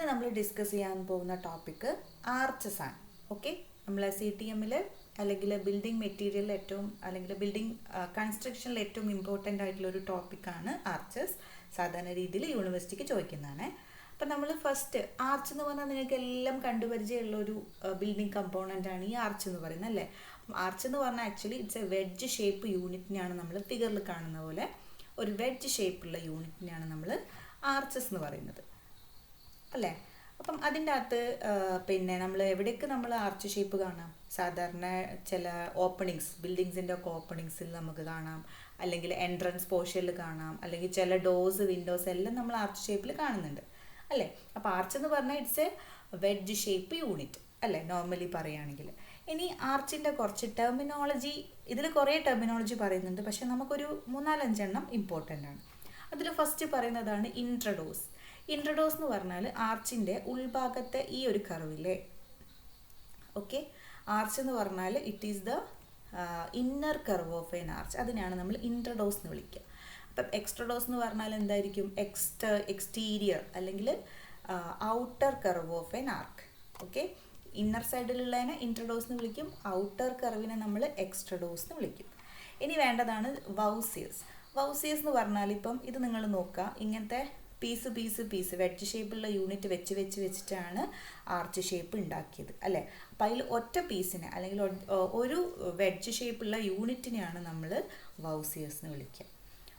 ഇന്ന് നമ്മൾ ഡിസ്കസ് ചെയ്യാൻ പോകുന്ന ടോപ്പിക്ക് ആർച്ചസ് ആണ്. ഓക്കെ, നമ്മൾ CTM അല്ലെങ്കിൽ ബിൽഡിംഗ് മെറ്റീരിയലിൽ അല്ലെങ്കിൽ ബിൽഡിംഗ് കൺസ്ട്രക്ഷനിൽ ഏറ്റവും ഇമ്പോർട്ടൻ്റ് ആയിട്ടുള്ള ഒരു ടോപ്പിക്കാണ് ആർച്ചസ്. സാധാരണ രീതിയിൽ യൂണിവേഴ്സിറ്റിക്ക് ചോദിക്കുന്നതാണ്. അപ്പം നമ്മൾ ഫസ്റ്റ് ആർച്ച് എന്ന് പറഞ്ഞാൽ നിങ്ങൾക്ക് എല്ലാം കണ്ടുപരിചയമുള്ള ഒരു ബിൽഡിംഗ് കമ്പോണൻ്റ് ആണ് ഈ ആർച്ച് എന്ന് പറയുന്നത് അല്ലേ. ആർച്ച് എന്ന് പറഞ്ഞാൽ actually it's a wedge shape യൂണിറ്റിനെയാണ് നമ്മൾ ഫിഗറിൽ കാണുന്ന പോലെ ഒരു വെഡ്ജ് ഷേപ്പുള്ള യൂണിറ്റിനെയാണ് നമ്മൾ ആർച്ചസ് എന്ന് പറയുന്നത് അല്ലേ. അപ്പം അതിൻ്റെ അകത്ത് പിന്നെ നമ്മൾ എവിടേക്ക് നമ്മൾ ആർച്ച് ഷേപ്പ് കാണാം? സാധാരണ ചില ഓപ്പണിങ്സ്, ബിൽഡിങ്സിൻ്റെ ഒക്കെ ഓപ്പണിങ്സിൽ നമുക്ക് കാണാം, അല്ലെങ്കിൽ എൻട്രൻസ് പോർഷനിൽ കാണാം, അല്ലെങ്കിൽ ചില ഡോർസ് വിൻഡോസ് എല്ലാം നമ്മൾ ആർച്ച് ഷേപ്പിൽ കാണുന്നുണ്ട് അല്ലേ. അപ്പോൾ ആർച്ച് എന്ന് പറഞ്ഞാൽ it's a wedge shape unit അല്ലേ, നോർമലി പറയുകയാണെങ്കിൽ. ഇനി ആർച്ചിൻ്റെ കുറച്ച് ടെർമിനോളജി, ഇതിൽ കുറേ ടെർമിനോളജി പറയുന്നുണ്ട്, പക്ഷെ നമുക്കൊരു 3-4 എണ്ണം ഇമ്പോർട്ടൻ്റ് ആണ്. അതിൽ ഫസ്റ്റ് പറയുന്നതാണ് ഇൻട്രഡോസ്. ഇൻട്രഡോസ് എന്ന് പറഞ്ഞാൽ ആർച്ചിൻ്റെ ഉൾഭാഗത്തെ ഈ ഒരു കർവില്ലേ. ഓക്കെ, ആർച്ച് എന്ന് പറഞ്ഞാൽ it is the inner curve of N arch. അതിനാണ് നമ്മൾ ഇൻട്രഡോസ് എന്ന് വിളിക്കുക. അപ്പം എക്സ്ട്രഡോസ് എന്ന് പറഞ്ഞാൽ എന്തായിരിക്കും? എക്സ്റ്റീരിയർ അല്ലെങ്കിൽ outer curve of an arc. Okay, inner സൈഡിലുള്ളതിനെ ഇൻട്രഡോസ് എന്ന് വിളിക്കും, ഔട്ടർ കർവിനെ നമ്മൾ എക്സ്ട്രഡോസ് എന്ന് വിളിക്കും. ഇനി വേണ്ടതാണ് വൗസിയസ്. വൗസിയസ് എന്ന് പറഞ്ഞാൽ ഇപ്പം ഇത് നിങ്ങൾ നോക്കുക, ഇങ്ങനത്തെ പീസ് വെഡ്ജ് ഷേപ്പുള്ള യൂണിറ്റ് വെച്ചിട്ടാണ് ആർച്ച് ഷേപ്പ് ഉണ്ടാക്കിയത് അല്ലേ. അപ്പം അതിൽ ഒറ്റ പീസിനെ അല്ലെങ്കിൽ ഒരു വെഡ്ജ് ഷേപ്പുള്ള യൂണിറ്റിനെയാണ് നമ്മൾ വൗസിയസ് എന്ന് വിളിക്കുക.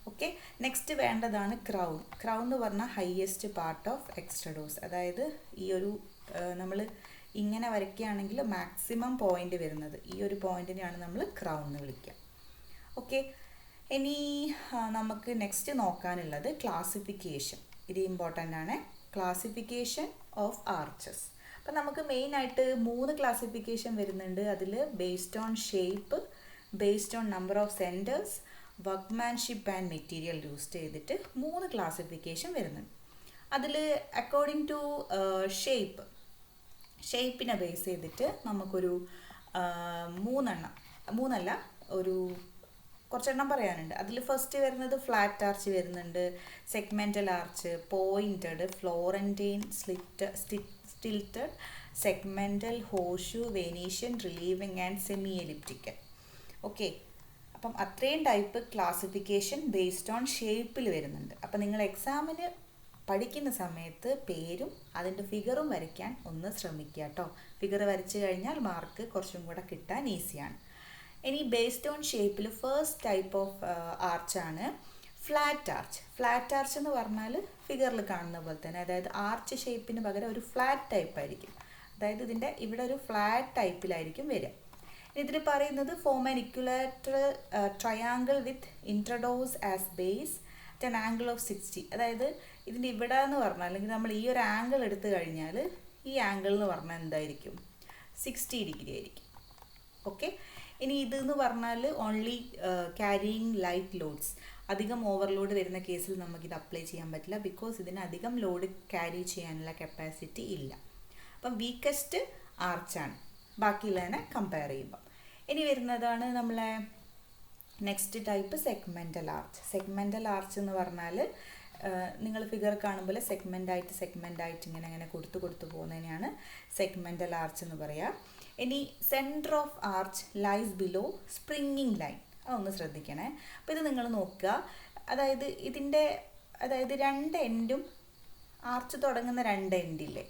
ഓക്കെ, നെക്സ്റ്റ് വേണ്ടതാണ് ക്രൗൺ. ക്രൗൺ എന്ന് പറഞ്ഞാൽ ഹയസ്റ്റ് പാർട്ട് ഓഫ് എക്സ്ട്രഡോസ്. അതായത് ഈ ഒരു നമ്മൾ ഇങ്ങനെ വരയ്ക്കുകയാണെങ്കിൽ മാക്സിമം പോയിന്റ് വരുന്നത് ഈ ഒരു പോയിന്റിനെയാണ് നമ്മൾ ക്രൗൺ എന്ന് വിളിക്കുക. ഓക്കെ, ഇനി നമുക്ക് നെക്സ്റ്റ് നോക്കാനുള്ളത് ക്ലാസിഫിക്കേഷൻ. ഇത് ഇമ്പോർട്ടൻ്റ് ആണ്, ക്ലാസിഫിക്കേഷൻ ഓഫ് ആർച്ചസ്. അപ്പം നമുക്ക് മെയിനായിട്ട് 3 ക്ലാസിഫിക്കേഷൻ വരുന്നുണ്ട്. അതിൽ based on shape, based on number of centres, workmanship and material use ചെയ്തിട്ട് 3 ക്ലാസിഫിക്കേഷൻ വരുന്നുണ്ട്. അതിൽ അക്കോർഡിംഗ് ടു ഷേപ്പിനെ ബേസ് ചെയ്തിട്ട് നമുക്കൊരു 3 ഒരു കുറച്ചെണ്ണം പറയാനുണ്ട്. അതിൽ ഫസ്റ്റ് വരുന്നത് ഫ്ലാറ്റ് ആർച്ച് വരുന്നുണ്ട്, segmental arch, pointed, Florentine, stilted, segmental, horseshoe, Venetian, relieving and semi elliptical. Okay, അപ്പം അത്രയും ടൈപ്പ് ക്ലാസിഫിക്കേഷൻ ബേസ്ഡ് ഓൺ ഷേപ്പിൽ വരുന്നുണ്ട്. അപ്പം നിങ്ങൾ എക്സാമിന് പഠിക്കുന്ന സമയത്ത് പേരും അതിൻ്റെ ഫിഗറും വരയ്ക്കാൻ ഒന്ന് ശ്രമിക്കുക കേട്ടോ. ഫിഗർ വരച്ച് കഴിഞ്ഞാൽ മാർക്ക് കുറച്ചും കൂടെ കിട്ടാൻ ഈസിയാണ്. ഇനി ബേസ്ഡ് ഓൺ ഷേപ്പിൽ ഫസ്റ്റ് ടൈപ്പ് ഓഫ് ആർച്ചാണ് ഫ്ലാറ്റ് ആർച്ച്. ഫ്ലാറ്റ് ആർച്ച് എന്ന് പറഞ്ഞാൽ ഫിഗറിൽ കാണുന്ന പോലെ തന്നെ, അതായത് ആർച്ച് ഷേപ്പിന് പകരം ഒരു ഫ്ലാറ്റ് ടൈപ്പ് ആയിരിക്കും. അതായത് ഇതിൻ്റെ ഇവിടെ ഒരു ഫ്ലാറ്റ് ടൈപ്പിലായിരിക്കും വരിക. ഇതിൽ പറയുന്നത് form an equilateral triangle with intrados as base at an angle of 60. അതായത് ഇതിൻ്റെ ഇവിടെ എന്ന് പറഞ്ഞാൽ, അല്ലെങ്കിൽ നമ്മൾ ഈ ഒരു ആംഗിൾ എടുത്തു കഴിഞ്ഞാൽ ഈ ആംഗിൾ എന്ന് പറഞ്ഞാൽ എന്തായിരിക്കും? 60 ഡിഗ്രി ആയിരിക്കും. ഓക്കെ, ഇനി ഇതെന്ന് പറഞ്ഞാൽ ഓൺലി ക്യാരിയിങ് ലൈറ്റ് ലോഡ്സ്. അധികം ഓവർലോഡ് വരുന്ന കേസിൽ നമുക്കിത് അപ്ലൈ ചെയ്യാൻ പറ്റില്ല, ബിക്കോസ് ഇതിന് അധികം ലോഡ് ക്യാരി ചെയ്യാനുള്ള കപ്പാസിറ്റി ഇല്ല. അപ്പം വീക്കസ്റ്റ് ആർച്ചാണ് ബാക്കിയുള്ളതിനെ കമ്പയർ ചെയ്യുമ്പം. ഇനി വരുന്നതാണ് നമ്മളെ next type segmental arch. Segmental arch എന്ന് പറഞ്ഞാൽ നിങ്ങൾ ഫിഗർ കാണുമ്പോൾ സെഗ്മെൻ്റായിട്ട് ഇങ്ങനെ കൊടുത്തു പോകുന്നതിനെയാണ് സെഗ്മെൻ്റൽ ആർച്ച് എന്ന് പറയുക. ഇനി centre of arch lies below springing line. അതൊന്ന് ശ്രദ്ധിക്കണേ. അപ്പോൾ ഇത് നിങ്ങൾ നോക്കുക, അതായത് ഇതിൻ്റെ 2 എൻഡും ആർച്ച് തുടങ്ങുന്ന 2 എൻഡില്ലേ,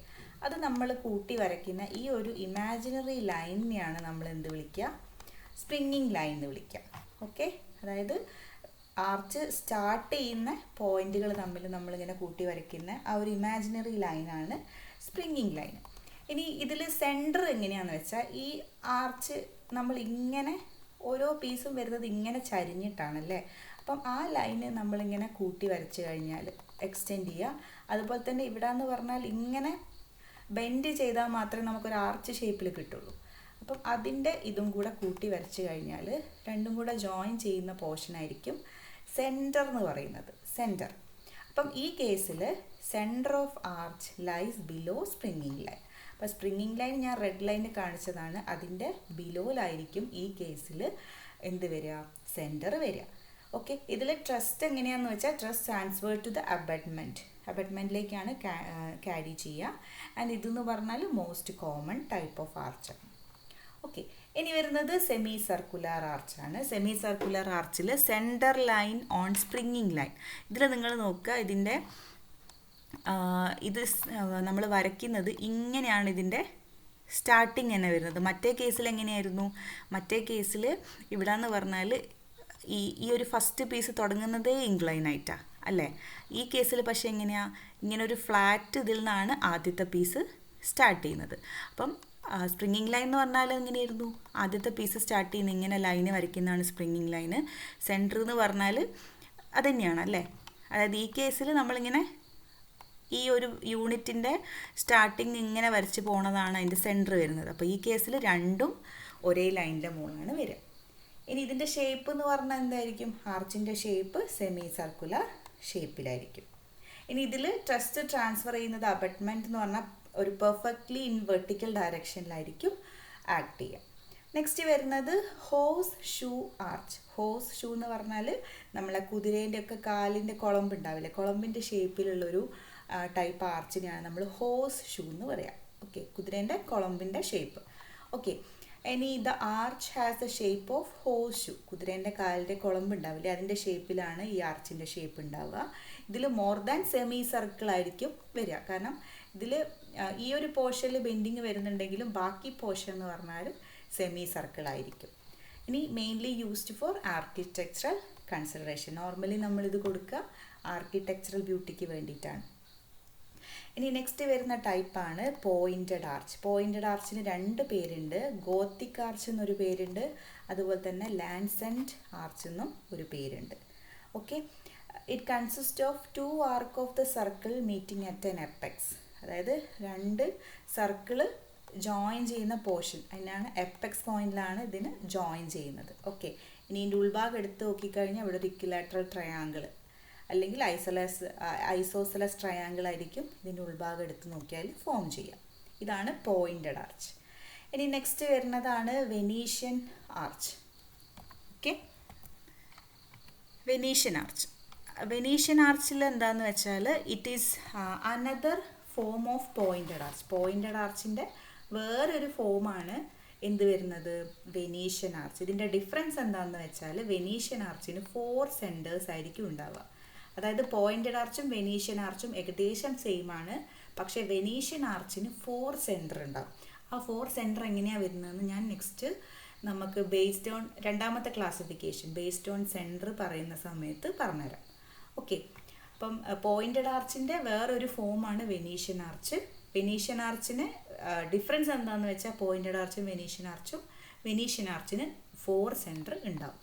അത് നമ്മൾ കൂട്ടി വരയ്ക്കുന്ന ഈ ഒരു ഇമാജിനറി ലൈനിനെയാണ് നമ്മൾ എന്ത് വിളിക്കുക? സ്പ്രിങ്ങിങ് ലൈൻ എന്ന് വിളിക്കുക. ഓക്കെ, അതായത് ആർച്ച് സ്റ്റാർട്ട് ചെയ്യുന്ന പോയിന്റുകൾ തമ്മിൽ നമ്മളിങ്ങനെ കൂട്ടി വരയ്ക്കുന്ന ആ ഒരു ഇമാജിനറി ലൈനാണ് സ്പ്രിങ്ങിങ് ലൈൻ. ഇനി ഇതിൽ സെൻറ്റർ എങ്ങനെയാണെന്ന് വെച്ചാൽ, ഈ ആർച്ച് നമ്മൾ ഇങ്ങനെ ഓരോ പീസും വരുന്നത് ഇങ്ങനെ ചരിഞ്ഞിട്ടാണല്ലേ. അപ്പം ആ ലൈന് നമ്മളിങ്ങനെ കൂട്ടി വരച്ച് കഴിഞ്ഞാൽ എക്സ്റ്റെൻഡ് ചെയ്യുക. അതുപോലെ തന്നെ ഇവിടെ എന്ന് പറഞ്ഞാൽ ഇങ്ങനെ ബെൻഡ് ചെയ്താൽ മാത്രമേ നമുക്കൊരു ആർച്ച് ഷേപ്പിൽ കിട്ടുള്ളൂ. അപ്പം അതിൻ്റെ ഇതും കൂടെ കൂട്ടി വരച്ച് കഴിഞ്ഞാൽ രണ്ടും കൂടെ ജോയിൻ ചെയ്യുന്ന പോർഷനായിരിക്കും സെൻറ്റർ എന്ന് പറയുന്നത്. സെൻറ്റർ. അപ്പം ഈ കേസിൽ centre of arch lies below springing line. അപ്പോൾ സ്പ്രിങ്ങിങ് ലൈൻ ഞാൻ റെഡ് ലൈൻ കാണിച്ചതാണ്, അതിൻ്റെ ബിലോയിലായിരിക്കും ഈ കേസിൽ എന്ത് വരിക? സെൻറ്റർ വരിക. ഓക്കെ, ഇതിൽ ട്രസ്റ്റ് എങ്ങനെയാണെന്ന് വെച്ചാൽ thrust transfer to the abutment. അബട്ട്മെൻറ്റിലേക്കാണ് ക്യാരി ചെയ്യുക. ആൻഡ് ഇതെന്ന് പറഞ്ഞാൽ most common type of arch. Okay, ഇനി വരുന്നത് സെമി സർക്കുലർ ആർച്ചാണ്. സെമി സർക്കുലർ ആർച്ചിൽ centre line on springing line. ഇതിൽ നിങ്ങൾ നോക്കുക, ഇതിൻ്റെ ഇത് നമ്മൾ വരയ്ക്കുന്നത് ഇങ്ങനെയാണ് ഇതിൻ്റെ സ്റ്റാർട്ടിങ് തന്നെ വരുന്നത്. മറ്റേ കേസിൽ എങ്ങനെയായിരുന്നു? മറ്റേ കേസിൽ ഇവിടെ എന്ന് പറഞ്ഞാൽ ഈ ഒരു ഫസ്റ്റ് പീസ് തുടങ്ങുന്നതേ ഇൻക്ലൈൻ ആയിട്ടാണ് അല്ലേ? ഈ കേസിൽ പക്ഷേ എങ്ങനെയാണ്? ഇങ്ങനെ ഒരു ഫ്ലാറ്റ് ഇതിൽ നിന്നാണ് ആദ്യത്തെ പീസ് സ്റ്റാർട്ട് ചെയ്യുന്നത്. അപ്പം സ്പ്രിങ്ങിങ് ലൈൻ എന്ന് പറഞ്ഞാൽ എങ്ങനെയായിരുന്നു? ആദ്യത്തെ പീസ് സ്റ്റാർട്ട് ചെയ്യുന്ന ഇങ്ങനെ ലൈന് വരയ്ക്കുന്നതാണ് സ്പ്രിങ്ങിങ് ലൈന്. സെൻറ്റർ എന്ന് പറഞ്ഞാൽ അത് തന്നെയാണ് അല്ലേ? അതായത് ഈ കേസിൽ നമ്മളിങ്ങനെ ഈ ഒരു യൂണിറ്റിൻ്റെ സ്റ്റാർട്ടിങ് ഇങ്ങനെ വരച്ച് പോണതാണ് അതിൻ്റെ സെൻറ്റർ വരുന്നത്. അപ്പോൾ ഈ കേസിൽ രണ്ടും ഒരേ ലൈനിൻ്റെ മുകളിലാണ് വരിക. ഇനി ഇതിൻ്റെ ഷേപ്പ് എന്ന് പറഞ്ഞാൽ എന്തായിരിക്കും? ആർച്ചിൻ്റെ ഷേപ്പ് സെമി സർക്കുലർ ഷേപ്പിലായിരിക്കും. ഇനി ഇതിൽ ട്രസ്റ്റ് ട്രാൻസ്ഫർ ചെയ്യുന്നത് അബട്ട്മെൻറ്റ് എന്ന് പറഞ്ഞാൽ ഒരു പെർഫെക്റ്റ്ലി ഇൻ വെർട്ടിക്കൽ ഡയറക്ഷനിലായിരിക്കും ആക്ട് ചെയ്യുക. നെക്സ്റ്റ് വരുന്നത് horse shoe arch. Horse shoe എന്ന് പറഞ്ഞാൽ നമ്മളെ കുതിരേൻ്റെ ഒക്കെ കാലിൻ്റെ കുളമ്പ് ഉണ്ടാവില്ലേ, കുളമ്പിൻ്റെ ഷേപ്പിലുള്ളൊരു ടൈപ്പ് ആർച്ചിനെയാണ് നമ്മൾ ഹോഴ്സ് ഷൂ എന്ന് പറയാം. ഓക്കെ, കുതിരേൻ്റെ കുളമ്പിൻ്റെ ഷേപ്പ്. ഓക്കെ, ഇനി the arch has the shape of horse shoe. കുതിരേൻ്റെ കാലിൻ്റെ കുളമ്പ് ഉണ്ടാവില്ലേ, അതിൻ്റെ ഷേപ്പിലാണ് ഈ ആർച്ചിൻ്റെ ഷേപ്പ് ഉണ്ടാവുക. ഇതിൽ മോർ ദാൻ സെമി സർക്കിൾ ആയിരിക്കും വരിക. കാരണം ഇതിൽ ഈ ഒരു പോർഷനിൽ ബെൻഡിങ് വരുന്നുണ്ടെങ്കിലും ബാക്കി പോർഷൻ എന്ന് പറഞ്ഞാൽ സെമി സർക്കിൾ ആയിരിക്കും. ഇനി mainly used for architectural consideration. Normally നമ്മളിത് കൊടുക്കുക ആർക്കിടെക്ചറൽ ബ്യൂട്ടിക്ക് വേണ്ടിയിട്ടാണ്. ഇനി നെക്സ്റ്റ് വരുന്ന ടൈപ്പാണ് പോയിൻറ്റഡ് ആർച്ച്. പോയിൻറ്റഡ് ആർച്ചിന് രണ്ട് പേരുണ്ട്. ഗോത്തിക് ആർച്ച് എന്നൊരു പേരുണ്ട്, അതുപോലെ തന്നെ ലാൻസെൻറ്റ് ആർച്ച് എന്നും ഒരു പേരുണ്ട്. Okay, it consist of 2 arc of the circle meeting at an apex. അതായത് രണ്ട് സർക്കിള് ജോയിൻ ചെയ്യുന്ന പോർഷൻ, അതിനാണ് എപ്പെക്സ് പോയിന്റിലാണ് ഇതിന് ജോയിൻ ചെയ്യുന്നത്. ഓക്കെ, ഇനി ഇതിൻ്റെ ഉൾഭാഗം എടുത്ത് നോക്കിക്കഴിഞ്ഞാൽ ഇവിടെ ഒരു ഇക്വിലാറ്ററൽ ട്രയാങ്കിൾ അല്ലെങ്കിൽ ഐസോസെലസ് ട്രയാങ്കിൾ ആയിരിക്കും ഇതിൻ്റെ ഉൾഭാഗം എടുത്ത് നോക്കിയാൽ ഫോം ചെയ്യുക. ഇതാണ് പോയിൻറ്റഡ് ആർച്ച്. ഇനി നെക്സ്റ്റ് വരുന്നതാണ് Venetian arch. Okay, Venetian arch. Venetian ആർച്ചിൽ എന്താണെന്ന് വെച്ചാൽ it is another form of pointed arch. Pointed ആർച്ചിൻ്റെ വേറൊരു ഫോമാണ് എന്ത് വരുന്നത്? Venetian arch. ഇതിൻ്റെ ഡിഫറൻസ് എന്താണെന്ന് വെച്ചാൽ വെനീഷ്യൻ ആർച്ചിന് 4 സെൻറ്റേഴ്സ് ആയിരിക്കും ഉണ്ടാവുക. അതായത് പോയിൻറ്റഡ് ആർച്ചും വെനീഷ്യൻ ആർച്ചും ഏകദേശം സെയിം ആണ്, പക്ഷേ വെനീഷ്യൻ ആർച്ചിന് 4 സെൻറ്റർ ഉണ്ടാവും. ആ 4 സെൻറ്റർ എങ്ങനെയാണ് വരുന്നതെന്ന് ഞാൻ നെക്സ്റ്റ് നമുക്ക് ബേസ്ഡ് ഓൺ രണ്ടാമത്തെ ക്ലാസിഫിക്കേഷൻ ബേസ്ഡ് ഓൺ സെൻറ്റർ പറയുന്ന സമയത്ത് പറഞ്ഞുതരാം. ഓക്കെ, അപ്പം പോയിൻറ്റഡ് ആർച്ചിൻ്റെ വേറൊരു ഫോമാണ് വെനീഷ്യൻ ആർച്ച്. വെനീഷ്യൻ ആർച്ചിന് ഡിഫറൻസ് എന്താണെന്ന് വെച്ചാൽ പോയിൻറ്റഡ് ആർച്ചും വെനീഷ്യൻ ആർച്ചിന് 4 സെൻറ്റർ ഉണ്ടാവും.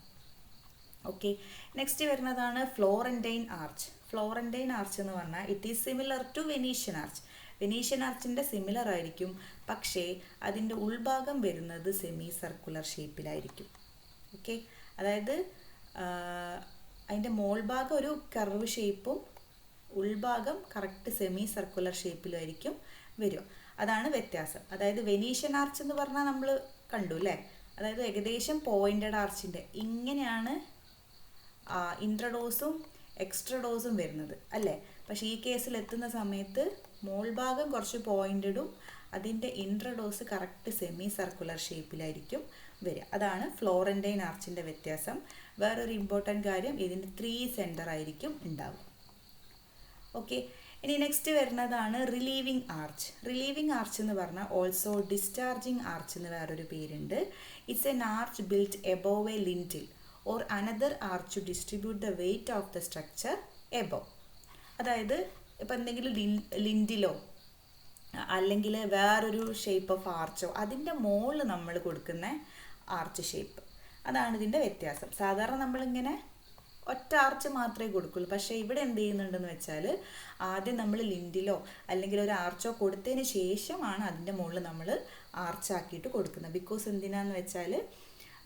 ഓക്കെ, നെക്സ്റ്റ് വരുന്നതാണ് ഫ്ലോറന്റൈൻ ആർച്ച്. ഫ്ലോറന്റൈൻ ആർച്ച് എന്ന് പറഞ്ഞാൽ it is similar to Venetian arch. Venetian ആർച്ചിൻ്റെ സിമിലർ ആയിരിക്കും, പക്ഷേ അതിൻ്റെ ഉൾഭാഗം വരുന്നത് സെമി സർക്കുലർ ഷേപ്പിലായിരിക്കും. ഓക്കെ, അതായത് അതിൻ്റെ മോൾഭാഗം ഒരു കർവ് ഷേപ്പും ഉൾഭാഗം കറക്റ്റ് സെമി സർക്കുലർ ഷേപ്പിലായിരിക്കും വരും. അതാണ് വ്യത്യാസം. അതായത് വെനീഷ്യൻ ആർച്ച് എന്ന് പറഞ്ഞാൽ നമ്മൾ കണ്ടു അല്ലേ, അതായത് ഏകദേശം പോയിൻറ്റഡ് ആർച്ചിൻ്റെ ഇങ്ങനെയാണ് ഇൻട്രഡോസും എക്സ്ട്രഡോസും വരുന്നത് അല്ലേ. പക്ഷേ ഈ കേസിൽ എത്തുന്ന സമയത്ത് മോൾഭാഗം കുറച്ച് പോയിൻറ്റഡും അതിൻ്റെ ഇൻട്രഡോസ് കറക്റ്റ് സെമി സർക്കുലർ ഷേപ്പിലായിരിക്കും വരിക. അതാണ് ഫ്ലോറന്റൈൻ ആർച്ചിൻ്റെ വ്യത്യാസം. വേറൊരു ഇമ്പോർട്ടൻ്റ് കാര്യം, ഇതിൻ്റെ 3 സെൻറ്റർ ആയിരിക്കും ഉണ്ടാവുക. ഓക്കെ, ഇനി നെക്സ്റ്റ് വരുന്നതാണ് റിലീവിങ് ആർച്ച്. റിലീവിങ് ആർച്ച് എന്ന് പറഞ്ഞാൽ ഓൾസോ ഡിസ്ചാർജിങ് ആർച്ച് എന്ന് വേറൊരു പേരുണ്ട്. It's an arch built above a lintel or another arch to distribute the weight of the structure above. അതായത് ഇപ്പം എന്തെങ്കിലും ലിൻറ്റിലോ അല്ലെങ്കിൽ വേറൊരു ഷേപ്പ് ഓഫ് ആർച്ചോ അതിൻ്റെ മുകളിൽ നമ്മൾ കൊടുക്കുന്ന ആർച്ച് ഷേപ്പ്, അതാണ് ഇതിൻ്റെ വ്യത്യാസം. സാധാരണ നമ്മളിങ്ങനെ ഒറ്റ ആർച്ച് മാത്രമേ കൊടുക്കുള്ളൂ, പക്ഷേ ഇവിടെ എന്ത് ചെയ്യുന്നുണ്ടെന്ന് വെച്ചാൽ ആദ്യം നമ്മൾ ലിൻറ്റിലോ അല്ലെങ്കിൽ ഒരു ആർച്ചോ കൊടുത്തതിന് ശേഷമാണ് അതിൻ്റെ മുകളിൽ നമ്മൾ ആർച്ചാക്കിയിട്ട് കൊടുക്കുന്നത്. ബിക്കോസ് എന്തിനാന്ന് വെച്ചാൽ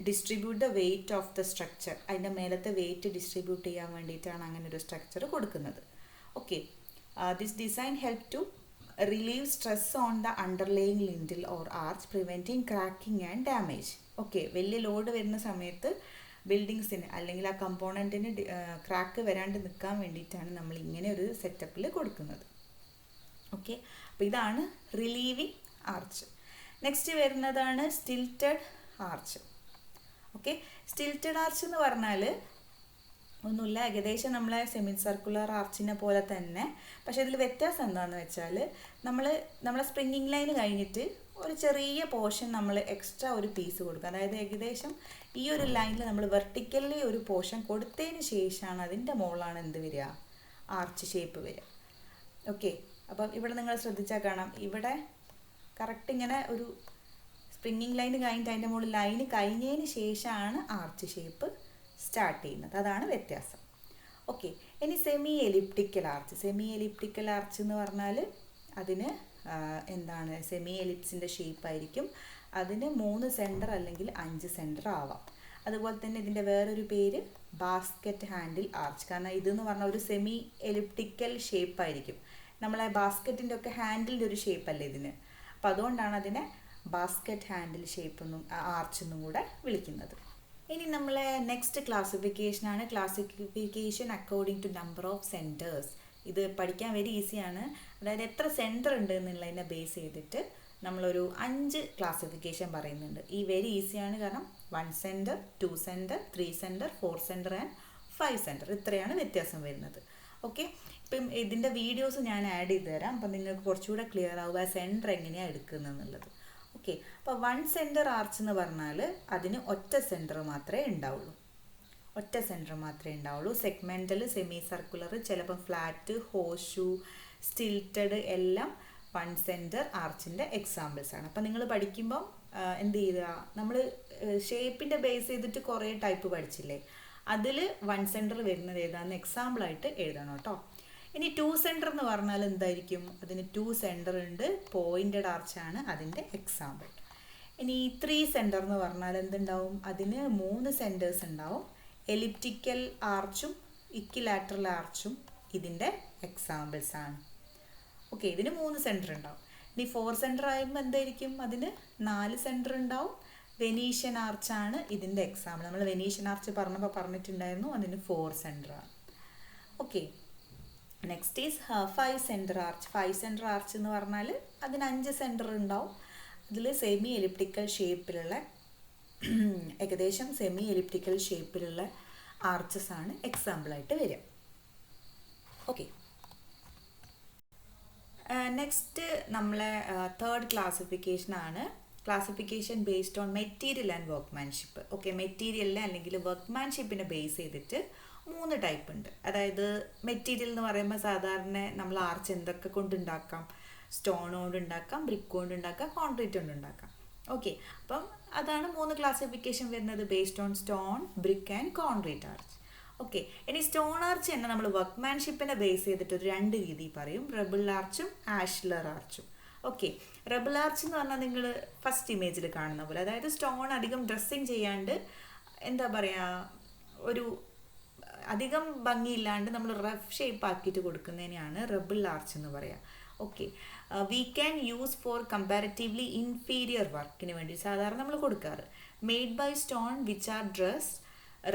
distribute the weight of the structure, അതിൻ്റെ മേലത്തെ വെയ്റ്റ് ഡിസ്ട്രിബ്യൂട്ട് ചെയ്യാൻ വേണ്ടിയിട്ടാണ് അങ്ങനെ ഒരു സ്ട്രക്ചർ കൊടുക്കുന്നത്. Okay, this design help to relieve stress on the underlying lintel or arch preventing cracking and damage. Okay, വലിയ ലോഡ് വരുന്ന സമയത്ത് ബിൽഡിങ്സിന് അല്ലെങ്കിൽ ആ കമ്പോണൻറ്റിന് ക്രാക്ക് വരാണ്ട് നിൽക്കാൻ വേണ്ടിയിട്ടാണ് നമ്മൾ ഇങ്ങനെ ഒരു സെറ്റപ്പിൽ കൊടുക്കുന്നത്. ഓക്കെ, അപ്പോൾ ഇതാണ് റിലീവിങ് ആർച്ച്. നെക്സ്റ്റ് വരുന്നതാണ് stilted arch. Okay, stilted arch എന്ന് പറഞ്ഞാൽ ഒന്നുമില്ല, ഏകദേശം നമ്മളെ സെമി സർക്കുലർ ആർച്ചിനെ പോലെ തന്നെ. പക്ഷേ ഇതിൽ വ്യത്യാസം എന്താണെന്ന് വെച്ചാൽ നമ്മളെ സ്പ്രിങ്ങിങ് ലൈൻ കഴിഞ്ഞിട്ട് ഒരു ചെറിയ പോർഷൻ നമ്മൾ എക്സ്ട്രാ ഒരു പീസ് കൊടുക്കുക. അതായത് ഏകദേശം ഈ ഒരു ലൈനിൽ നമ്മൾ വെർട്ടിക്കലി ഒരു പോർഷൻ കൊടുത്തതിന് ശേഷമാണ് അതിൻ്റെ മുകളിലാണ് എന്ത് വരിക, ആർച്ച് ഷേപ്പ് വരിക. ഓക്കെ, അപ്പം ഇവിടെ നിങ്ങൾ ശ്രദ്ധിച്ചാൽ കാണാം, ഇവിടെ കറക്റ്റ് ഇങ്ങനെ ഒരു സ്പ്രിങ്ങിങ് ലൈൻ കഴിഞ്ഞിട്ട് അതിൻ്റെ മുകളിൽ ലൈന് കഴിഞ്ഞതിന് ശേഷമാണ് ആർച്ച് ഷേപ്പ് സ്റ്റാർട്ട് ചെയ്യുന്നത്. അതാണ് വ്യത്യാസം. ഓക്കെ, ഇനി semi elliptical arch. Semi elliptical arch എന്ന് പറഞ്ഞാൽ അതിന് എന്താണ്, സെമി എലിപ്സിൻ്റെ ഷേപ്പായിരിക്കും. അതിന് 3 സെൻറ്റർ അല്ലെങ്കിൽ 5 സെൻറ്റർ ആവാം. അതുപോലെ തന്നെ ഇതിൻ്റെ വേറൊരു പേര് ബാസ്ക്കറ്റ് ഹാൻഡിൽ ആർച്ച്. കാരണം ഇതെന്ന് പറഞ്ഞാൽ ഒരു സെമി എലിപ്റ്റിക്കൽ ഷേപ്പായിരിക്കും. നമ്മളെ ബാസ്ക്കറ്റിൻ്റെ ഒക്കെ ഹാൻഡിലിൻ്റെ ഒരു ഷേപ്പല്ലേ ഇതിന്. അപ്പം അതുകൊണ്ടാണ് അതിനെ ബാസ്ക്കറ്റ് ഹാൻഡിൽ ഷേപ്പെന്നും ആർച്ചെന്നും കൂടെ വിളിക്കുന്നത്. ഇനി നമ്മളെ നെക്സ്റ്റ് ക്ലാസിഫിക്കേഷനാണ് classification according to number of centres. ഇത് പഠിക്കാൻ വെരി ഈസിയാണ്. അതായത് എത്ര സെൻറ്റർ ഉണ്ട് എന്നുള്ളതിനെ ബേസ് ചെയ്തിട്ട് നമ്മളൊരു 5 ക്ലാസിഫിക്കേഷൻ പറയുന്നുണ്ട്. ഈ വെരി ഈസിയാണ്, കാരണം 1 centre, 2 centre, 3 centre, 4 centre and 5 centre, ഇത്രയാണ് വ്യത്യാസം വരുന്നത്. ഓക്കെ, ഇപ്പം ഇതിൻ്റെ വീഡിയോസ് ഞാൻ ആഡ് ചെയ്ത് തരാം. അപ്പം നിങ്ങൾക്ക് കുറച്ചുകൂടെ ക്ലിയർ ആവുക സെൻറ്റർ എങ്ങനെയാണ് എടുക്കുന്നതെന്നുള്ളത്. ഓക്കെ, അപ്പോൾ 1 സെൻറ്റർ ആർച്ച് എന്ന് പറഞ്ഞാൽ അതിന് ഒറ്റ സെൻറ്റർ മാത്രമേ ഉണ്ടാവുള്ളൂ. ഒറ്റ സെൻറ്റർ മാത്രമേ ഉണ്ടാവുള്ളൂ. സെഗ്മെൻ്റൽ, സെമി സർക്കുലർ, ചിലപ്പോൾ ഫ്ലാറ്റ്, ഹോഷു, സ്റ്റിൽറ്റഡ് എല്ലാം 1 സെൻറ്റർ ആർച്ചിൻ്റെ എക്സാമ്പിൾസ് ആണ്. അപ്പോൾ നിങ്ങൾ പഠിക്കുമ്പം എന്ത് ചെയ്യുക, നമ്മൾ ഷേപ്പിൻ്റെ ബേസ് ചെയ്തിട്ട് കുറേ ടൈപ്പ് പഠിച്ചില്ലേ, അതിൽ 1 സെൻറ്റർ വരുന്നത് ഏതാണെന്ന് എക്സാമ്പിളായിട്ട് എഴുതണം കേട്ടോ. ഇനി 2 സെൻറ്റർ എന്ന് പറഞ്ഞാൽ എന്തായിരിക്കും, അതിന് 2 സെൻറ്റർ ഉണ്ട്, പോയിൻറ്റഡ് ആർച്ചാണ് അതിൻ്റെ എക്സാമ്പിൾ. ഇനി 3 സെൻറ്റർ എന്ന് പറഞ്ഞാൽ എന്തുണ്ടാവും, അതിന് 3 സെൻറ്റേഴ്സ് ഉണ്ടാവും. എലിപ്റ്റിക്കൽ ആർച്ചും ഇക്വിലാറ്ററൽ ആർച്ചും ഇതിൻ്റെ എക്സാമ്പിൾസ് ആണ്. ഓക്കെ, ഇതിന് 3 സെൻറ്റർ ഉണ്ടാവും. ഇനി 4 സെൻറ്റർ ആകുമ്പോൾ എന്തായിരിക്കും, അതിന് 4 സെൻറ്റർ ഉണ്ടാവും. വെനീഷ്യൻ ആർച്ചാണ് ഇതിൻ്റെ എക്സാമ്പിൾ. നമ്മൾ വെനീഷ്യൻ ആർച്ച് പറഞ്ഞിട്ടുണ്ടായിരുന്നു, അതിന് 4 സെൻറ്റർ ആണ്. Okay, next is 5 centre arch. 5 centre arch എന്ന് പറഞ്ഞാൽ അതിന് 5 സെൻറ്റർ ഉണ്ടാവും. അതിൽ സെമി എലിപ്റ്റിക്കൽ ഷേപ്പിലുള്ള ഏകദേശം സെമി എലിപ്റ്റിക്കൽ ഷേപ്പിലുള്ള ആർച്ചസ് ആണ് എക്സാമ്പിളായിട്ട് വരിക. ഓക്കെ, നെക്സ്റ്റ് നമ്മളെ തേർഡ് ക്ലാസിഫിക്കേഷനാണ് classification based on material and workmanship. Okay, മെറ്റീരിയലിനെ അല്ലെങ്കിൽ വർക്ക്മാൻഷിപ്പിനെ ബേസ് ചെയ്തിട്ട് 3 ടൈപ്പ് ഉണ്ട്. അതായത് മെറ്റീരിയൽ എന്ന് പറയുമ്പോൾ സാധാരണ നമ്മൾ ആർച്ച് എന്തൊക്കെ കൊണ്ടുണ്ടാക്കാം, സ്റ്റോൺ കൊണ്ട് ഉണ്ടാക്കാം, ബ്രിക്ക് കൊണ്ട് ഉണ്ടാക്കാം, കോൺക്രീറ്റ് കൊണ്ട് ഉണ്ടാക്കാം. ഓക്കെ, അപ്പം അതാണ് 3 ക്ലാസിഫിക്കേഷൻ വരുന്നത്, based on stone, brick and concrete arch. Okay, ഇനി സ്റ്റോൺ ആർച്ച് തന്നെ നമ്മൾ വർക്ക്മാൻഷിപ്പിനെ ബേസ് ചെയ്തിട്ട് ഒരു 2 രീതി പറയും, റബിൾ ആർച്ചും ആഷ്ലർ ആർച്ചും. ഓക്കെ, റബിൾ ആർച്ച് എന്ന് പറഞ്ഞാൽ നിങ്ങൾ ഫസ്റ്റ് ഇമേജിൽ കാണുന്ന പോലെ, അതായത് സ്റ്റോൺ അധികം ഡ്രസ്സിങ് ചെയ്യാണ്ട് എന്താ പറയുക, ഒരു അധികം ഭംഗിയില്ലാണ്ട് നമ്മൾ റഫ് ഷേപ്പ് ആക്കിയിട്ട് കൊടുക്കുന്നതിനെയാണ് റബിൾ ആർച്ച് എന്ന് പറയുക. Okay, we can use for comparatively inferior വർക്കിന് വേണ്ടി സാധാരണ നമ്മൾ കൊടുക്കാറ്. Made by stone which are dressed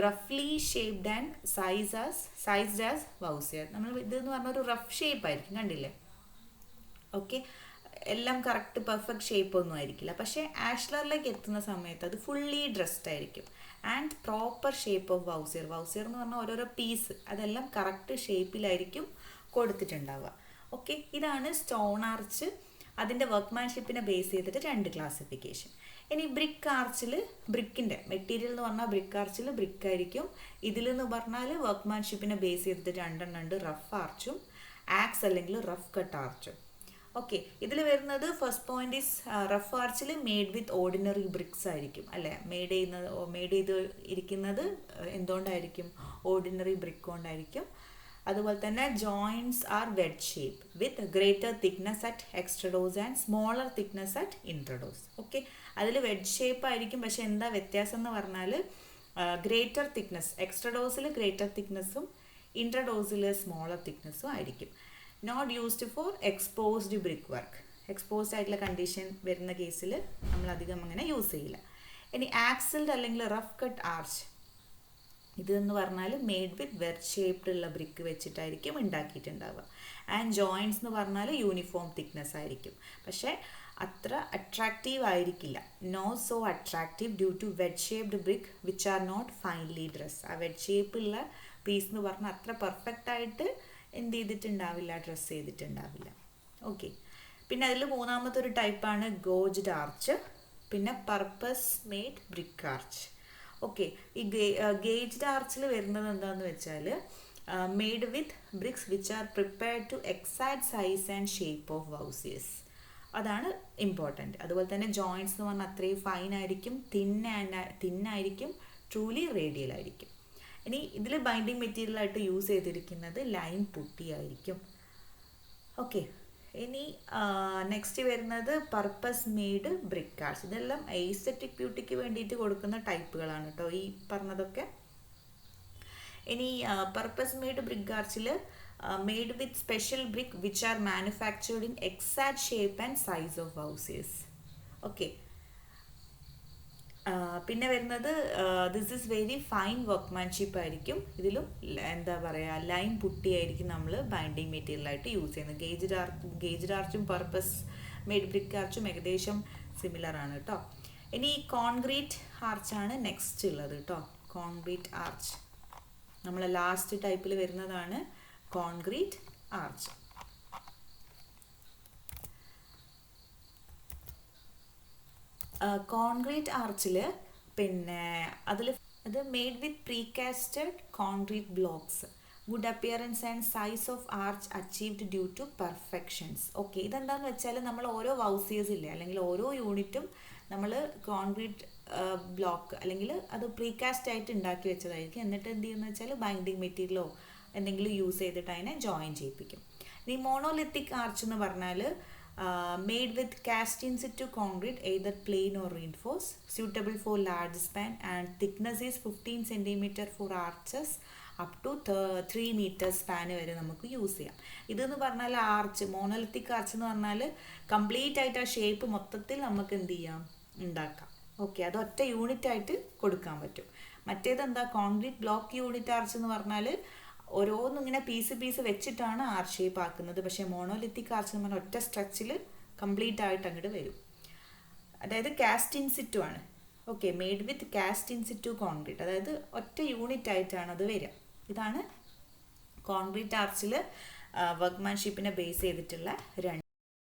റഫ്ലി shaped and sized as voussoir. നമ്മൾ ഇതെന്ന് പറഞ്ഞ ഒരു റഫ് ഷേപ്പ് ആയിരിക്കും, കണ്ടില്ലേ. ഓക്കെ, എല്ലാം കറക്റ്റ് പെർഫെക്റ്റ് ഷേപ്പ് ഒന്നും ആയിരിക്കില്ല. പക്ഷേ ആഷ്ലറിലേക്ക് എത്തുന്ന സമയത്ത് അത് ഫുള്ളി ഡ്രസ്ഡ് ആയിരിക്കും ആൻഡ് പ്രോപ്പർ ഷേപ്പ് ഓഫ് വൗസിയർ. വൗസിയർ എന്ന് പറഞ്ഞാൽ ഓരോരോ പീസ് അതെല്ലാം കറക്റ്റ് ഷേപ്പിലായിരിക്കും കൊടുത്തിട്ടുണ്ടാവുക. ഓക്കെ, ഇതാണ് സ്റ്റോൺ ആർച്ച്. അതിൻ്റെ വർക്ക്മാൻഷിപ്പിനെ ബേസ് ചെയ്തിട്ട് 2 ക്ലാസിഫിക്കേഷൻ. ഇനി ബ്രിക്ക് ആർച്ചിൽ ബ്രിക്കിൻ്റെ മെറ്റീരിയൽ എന്ന് പറഞ്ഞാൽ ബ്രിക്ക് ആർച്ചിൽ ബ്രിക്ക് ആയിരിക്കും. ഇതിലെന്ന് പറഞ്ഞാൽ വർക്ക്മാൻഷിപ്പിനെ ബേസ് ചെയ്തിട്ട് 2 ഉണ്ട്, റഫ് ആർച്ചും ആക്സ് അല്ലെങ്കിൽ റഫ് കട്ട് ആർച്ചും. ഓക്കെ, ഇതിൽ വരുന്നത് ഫസ്റ്റ് പോയിന്റ് ഈസ് റഫ് ആർച്ചിൽ മെയ്ഡ് വിത്ത് ഓർഡിനറി ബ്രിക്സ് ആയിരിക്കും, അല്ലേ. മെയ്ഡ് ചെയ്ത് ഇരിക്കുന്നത് എന്തുകൊണ്ടായിരിക്കും, ഓർഡിനറി ബ്രിക്ക് കൊണ്ടായിരിക്കും. അതുപോലെ തന്നെ joints are wedge shape with greater thickness at extrados and smaller thickness at intrados. Okay, അതിൽ വെഡ് ഷേപ്പ് ആയിരിക്കും. പക്ഷെ എന്താ വ്യത്യാസം എന്ന് പറഞ്ഞാൽ ഗ്രേറ്റർ തിക്നെസ്, എക്സ്ട്രഡോസിൽ ഗ്രേറ്റർ തിക്നെസ്സും ഇൻട്രഡോസിൽ സ്മോളർ തിക്നെസ്സും ആയിരിക്കും. Not used for exposed brick work. Exposed ആയിട്ടുള്ള കണ്ടീഷൻ വരുന്ന കേസിൽ നമ്മൾ അധികം അങ്ങനെ യൂസ് ചെയ്യില്ല. ഇനി ആക്സിൽഡ് അല്ലെങ്കിൽ റഫ് കട്ട് ആർച്ച്. ഇതെന്ന് പറഞ്ഞാൽ മെയ്ഡ് വിത്ത് വെർ ഷേപ്ഡ് ഉള്ള ബ്രിക്ക് വെച്ചിട്ടായിരിക്കും ഉണ്ടാക്കിയിട്ടുണ്ടാവുക. ആൻഡ് ജോയിൻറ്റ്സ് എന്ന് പറഞ്ഞാൽ യൂണിഫോം തിക്നെസ് ആയിരിക്കും. പക്ഷേ അത്ര അട്രാക്റ്റീവ് ആയിരിക്കില്ല. No so attractive due to wedge shaped brick which are not finely dressed. ആ വെഡ് ഷേപ്പുള്ള പീസ് എന്ന് പറഞ്ഞാൽ അത്ര പെർഫെക്റ്റ് ആയിട്ട് എന്ത് ചെയ്തിട്ടുണ്ടാവില്ല, ഡ്രസ്സ് ചെയ്തിട്ടുണ്ടാവില്ല. ഓക്കെ. പിന്നെ അതിൽ മൂന്നാമത്തെ ഒരു ടൈപ്പാണ് ഗോജ്ഡ് ആർച്ച്, പിന്നെ purpose made brick arch. Okay. ഈ ഗേജ്ഡ് ആർച്ചിൽ വരുന്നത് എന്താണെന്ന് വെച്ചാൽ made with bricks which are prepared to exact size and shape of houses. അതാണ് ഇമ്പോർട്ടൻറ്റ്. അതുപോലെ തന്നെ ജോയിൻറ്റ്സ് എന്ന് പറഞ്ഞാൽ അത്രയും ഫൈൻ ആയിരിക്കും, തിന്നായിരിക്കും, ട്രൂലി റേഡിയൽ ആയിരിക്കും. ഇനി ഇതിൽ ബൈൻഡിങ് മെറ്റീരിയലായിട്ട് യൂസ് ചെയ്തിരിക്കുന്നത് ലൈം പുട്ടി ആയിരിക്കും. ഓക്കെ. ഇനി നെക്സ്റ്റ് വരുന്നത് പർപ്പസ് മെയ്ഡ് ബ്രിക്ക് ആർട്സ്. ഇതെല്ലാം എസ്തെറ്റിക് ബ്യൂട്ടിക്ക് വേണ്ടിയിട്ട് കൊടുക്കുന്ന ടൈപ്പുകളാണ് കേട്ടോ ഈ പറഞ്ഞതൊക്കെ. ഇനി പർപ്പസ് മെയ്ഡ് ബ്രിക്ക് ആർച്ചിൽ made with special brick which are manufactured in exact shape and size of houses. Okay. പിന്നെ വരുന്നത് this is very fine workmanship ആയിരിക്കും. ഇതിലും എന്താ പറയുക, ലൈം പുട്ടി ആയിരിക്കും നമ്മൾ ബൈൻഡിങ് മെറ്റീരിയലായിട്ട് യൂസ് ചെയ്യുന്നത്. ഗേജ്ഡ് ആർച്ചും പർപ്പസ് മെയ്ഡ് ബ്രിക്ക് ആർച്ചും ഏകദേശം സിമിലർ ആണ് കേട്ടോ. ഇനി കോൺക്രീറ്റ് ആർച്ചാണ് നെക്സ്റ്റ് ഉള്ളത് കേട്ടോ. കോൺക്രീറ്റ് ആർച്ച് നമ്മളെ ലാസ്റ്റ് ടൈപ്പിൽ വരുന്നതാണ് കോൺക്രീറ്റ് ആർച്ച്. കോൺക്രീറ്റ് ആർച്ചിൽ പിന്നെ അത് made with precasted concrete blocks, good appearance and size of arch achieved due to perfections. Okay. ഇതെന്താണെന്ന് വെച്ചാൽ നമ്മൾ ഓരോ ഹൗസേഴ്സ് ഇല്ലേ, അല്ലെങ്കിൽ ഓരോ യൂണിറ്റും നമ്മൾ കോൺക്രീറ്റ് ബ്ലോക്ക് അല്ലെങ്കിൽ അത് പ്രീകാസ്റ്റ് ആയിട്ട് ഉണ്ടാക്കി വെച്ചതായിരിക്കും. എന്നിട്ട് എന്ത് ചെയ്യുന്നത് വെച്ചാൽ ബൈൻഡിങ് മെറ്റീരിയലോ എന്തെങ്കിലും യൂസ് ചെയ്തിട്ട് അതിനെ ജോയിൻ ചെയ്യിപ്പിക്കും. ഇനി മോണോലിത്തിക് ആർച്ച് എന്ന് പറഞ്ഞാൽ made with cast in situ concrete, either plain or reinforced, suitable for large span and thickness is 15 cm for arches up to 3 meter span വരെ നമുക്ക് യൂസ് ചെയ്യാം. ഇതെന്ന് പറഞ്ഞാൽ ആർച്ച്, മോണോലിത്തിക് ആർച്ച് എന്ന് പറഞ്ഞാൽ കംപ്ലീറ്റ് ആയിട്ട് ആ ഷേപ്പ് മൊത്തത്തിൽ നമുക്ക് എന്ത് ചെയ്യാം, ഉണ്ടാക്കാം. ഓക്കെ. അത് ഒറ്റ യൂണിറ്റ് ആയിട്ട് കൊടുക്കാൻ പറ്റും. മറ്റേതെന്താ, കോൺക്രീറ്റ് ബ്ലോക്ക് യൂണിറ്റ് ആർച്ച് എന്ന് പറഞ്ഞാൽ ഓരോന്നും ഇങ്ങനെ പീസ് വെച്ചിട്ടാണ് ആർച്ച് ഷേപ്പ് ആക്കുന്നത്. പക്ഷേ മോണോലിത്തിക് ആർച്ച് എന്ന് പറഞ്ഞാൽ ഒറ്റ സ്ട്രെച്ചിൽ കംപ്ലീറ്റ് ആയിട്ട് അങ്ങോട്ട് വരും. അതായത് കാസ്റ്റ് ഇൻ സിറ്റു ആണ്. Okay. Made with cast in situ concrete, അതായത് ഒറ്റ യൂണിറ്റ് ആയിട്ടാണ് അത് വരിക. ഇതാണ് കോൺക്രീറ്റ് ആർച്ചിൽ വർക്ക്മാൻഷിപ്പിനെ ബേസ് ചെയ്തിട്ടുള്ള രണ്ട്